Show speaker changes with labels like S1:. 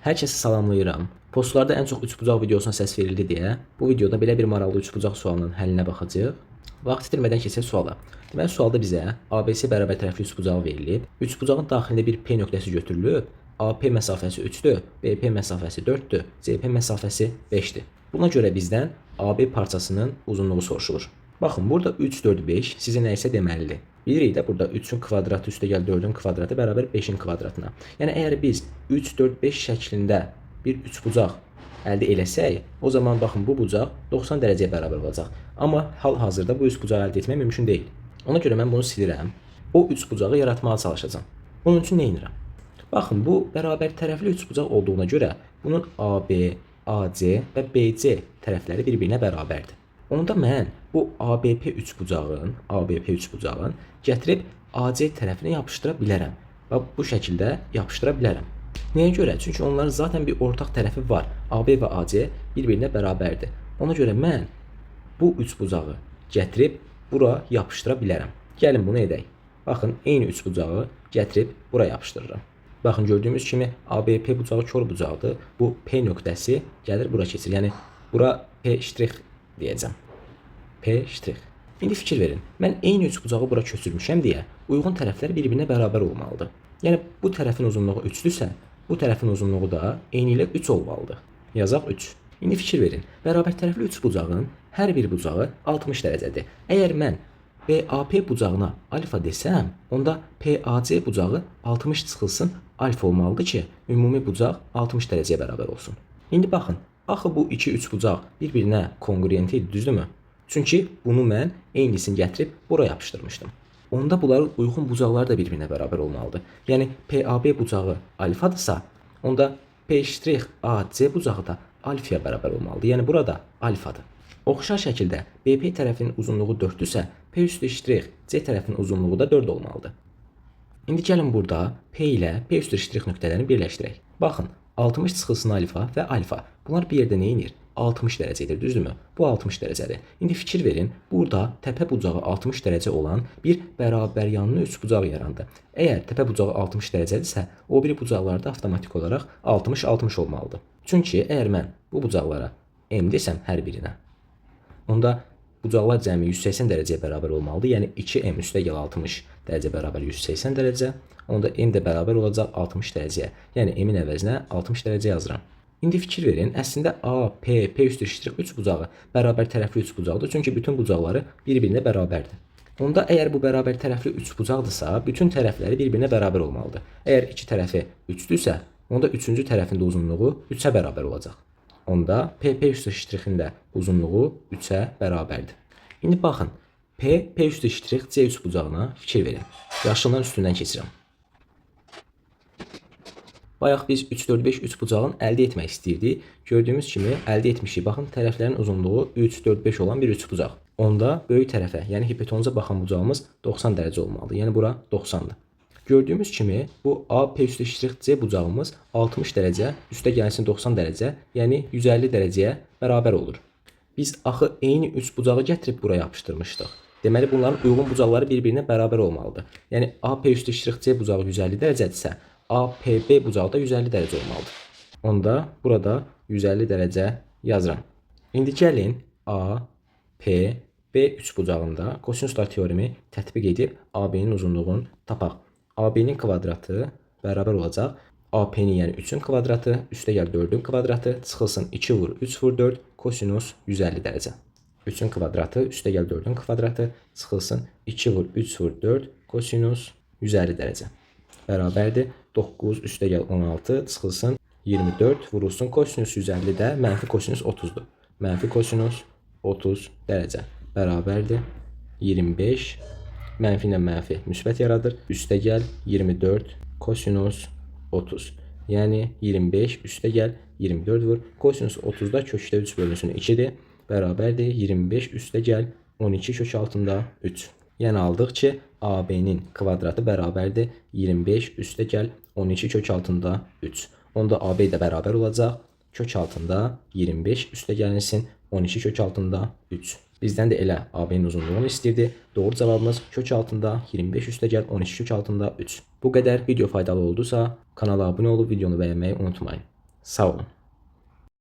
S1: Hər kəsi salamlayıram. Postlarda ən çox üçbucaq videosuna səs verildi deyə bu videoda belə bir maraqlı üçbucaq sualının həllinə baxacağıq. Vaxt itirmədən keçək suala. Deməli sualda bizə ABC bərabər tərəfli üçbucağı verilib. Üçbucağın daxilində bir P nöqtəsi götürülüb. AP məsafəsi 3-dür, BP məsafəsi 4-dür, CP məsafəsi 5-dir. Buna görə bizdən AB parçasının uzunluğu soruşulur. Baxın, burada 3, 4, 5 sizə nə isə deməlidir. Bilirik də burada 3-ün kvadratı üstəgəl 4-ün kvadratı bərabər 5-in kvadratına. Yəni əgər biz 3, 4, 5 şəklində bir üçbucaq əldə eləsək, o zaman baxın bu bucaq 90 dərəcəyə bərabər olacaq. Amma hal-hazırda bu üçbucağı əldə etmək mümkün deyil. Ona görə mən bunu silirəm. O üçbucağı yaratmağa çalışacağam. Bunun üçün nə edirəm? Baxın, bu bərabər tərəfli üçbucaq olduğuna görə bunun AB, AC və BC tərəfləri bir-birinə bərabərdir. Onda mən bu ABP üçbucağın gətirib AC tərəfinə yapışdıra bilərəm. Və bu şəkildə yapışdıra bilərəm. Nəyə görə? Çünki onların zaten bir ortaq tərəfi var. AB və AC bir-birinə bərabərdir. Ona görə mən bu üçbucağı gətirib bura yapışdıra bilərəm. Gəlin bunu edək. Baxın, eyni üçbucağı gətirib bura yapışdırıram. Baxın, gördüyümüz kimi ABP bucağı kör bucaqdır. Bu P nöqtəsi gəlir bura keçir. Yəni bura P' deyəcəm. P'. İndi fikir verin. Mən eyni üçbucağı bura köçürmüşəm deyə uyğun tərəflər bir-birinə bərabər olmalıdır. Yəni bu tərəfin uzunluğu 3-dürsə, bu tərəfin uzunluğu da eyni ilə 3 olmalıdır. Yazaq 3. İndi fikir verin. Bərabər tərəfli üçbucağın hər bir bucağı 60 dərəcədir. Əgər mən BAP bucağına alfa desəm, onda PAC bucağı 60 çıxılsın alfa olmalıdır ki, ümumi bucaq 60 dərəcəyə bərabər olsun. İndi baxın, axı bu iki üçbucaq bir-birinə konqruent idi, düzdürmü? Çünki bunu mən eynisini gətirib bura yapışdırmışdım. Onda bunların uyğun bucaqları da bir-birinə bərabər olmalıdır. Yəni PAB bucağı alfadırsa, onda P'-AC bucağı da alfaya bərabər olmalıdır. Yəni burada alfadır. Oxşar şəkildə BP tərəfinin uzunluğu 4-dürsə, P'-C tərəfinin uzunluğu da 4 olmalıdır. İndi gəlin burada P ilə P'- nöqtələrini birləşdirək. Baxın, 60 çıxılsın alfa və alfa. Bunlar bir yerdə nə edir? 60 dərəcədir, düzdürmü? Bu 60 dərəcədir. İndi fikir verin, burada təpə bucağı 60 dərəcə olan bir bərabər yanlı üçbucaq yarandı. Əgər təpə bucağı 60 dərəcədirsə, o biri bucaqlarda avtomatik olaraq 60-60 olmalıdır. Çünki əgər mən bu bucaqlara M desəm hər birinə, onda bucaqlar cəmi 180 dərəcəyə bərabər olmalıdır. Yəni 2M üstəgəl 60 dərəcə bərabər 180 dərəcə. Onda M də bərabər olacaq 60 dərəcəyə. Yəni M-in əvəzinə 60 dərəcə yazıram. İndi fikir verin, əslində AP, P'- 3 bucağı bərabər tərəfli üçbucaqdır. Çünki bütün bucaqları bir-birinə bərabərdir. Onda əgər bu bərabər tərəfli üçbucaqdırsa, bütün tərəfləri bir-birinə bərabər olmalıdır. Əgər iki tərəfi 3-dürsə, onda üçüncü tərəfin də uzunluğu 3-ə bərabər olacaq. Onda P'-in də uzunluğu 3-ə bərabərdir. İndi baxın, P'-C üçbucağına fikir verin. Yaşılların üstündən keçirəm. Bayaq biz 3, 4, 5 üçbucağın əldə etmək istəyirdik. Gördüyümüz kimi əldə etmişik. Baxın, tərəflərin uzunluğu 3, 4, 5 olan bir üçbucaq. Onda böyük tərəfə, yəni hipotenuza baxan bucağımız 90 dərəcə olmalıdır. Yəni bura 90-dır. Gördüyümüz kimi bu AP'-C bucağımız 60 dərəcə, üstə gəlsin 90 dərəcə, yəni 150 dərəcəyə bərabər olur. Biz axı eyni üçbucağı gətirib buraya yapışdırmışdıq. Deməli bunların uyğun bucaqları bir-birinə bərabər olmalıdır. Yəni AP'-C bucağı 150 dərəcədirsə, APB bucağı da 150 dərəcə olmalıdır. Onda burada 150 dərəcə yazıram. İndi gəlin APB üçbucağında kosinuslar teoremi tətbiq edib AB-nin uzunluğunu tapaq. AB-nin kvadratı bərabər olacaq. AP-nin yəni 3-ün kvadratı, üstəgəl 4-ün kvadratı, çıxılsın 2 vur 3 vur 4, kosinus 150 dərəcə. 3-ün kvadratı, üstəgəl 4-ün kvadratı, çıxılsın 2 vur 3 vur 4, kosinus 150 dərəcə. Bərabərdir 9 üstəgəl 16, çıxılsın 24, vurulsun kosinus 150 də mənfi kosinus 30-dur. Mənfi kosinus 30 dərəcə. Bərabərdir 25, mənfi ilə mənfi müsbət yaradır. Üstəgəl 24 kosinus 30. Yəni 25 üstəgəl 24 vur. Kosinus 30-da kökdə 3 bölünsün 2-dir. Bərabərdir 25 üstəgəl 12 kök altında 3. Yəni aldıq ki, AB-nin kvadratı bərabərdir 25 üstəgəl 12 kök altında 3. Onda AB də bərabər olacaq. Kök altında 25 üstəgəlinsin 12 kök altında 3. Bizdən də elə AB-nin uzunluğunu istəyirdi. Doğru cavabımız kök altında 25 üstəgəl 12 kök altında 3. Bu qədər video faydalı oldusa kanala abunə olub videonu bəyənməyi unutmayın. Sağ olun.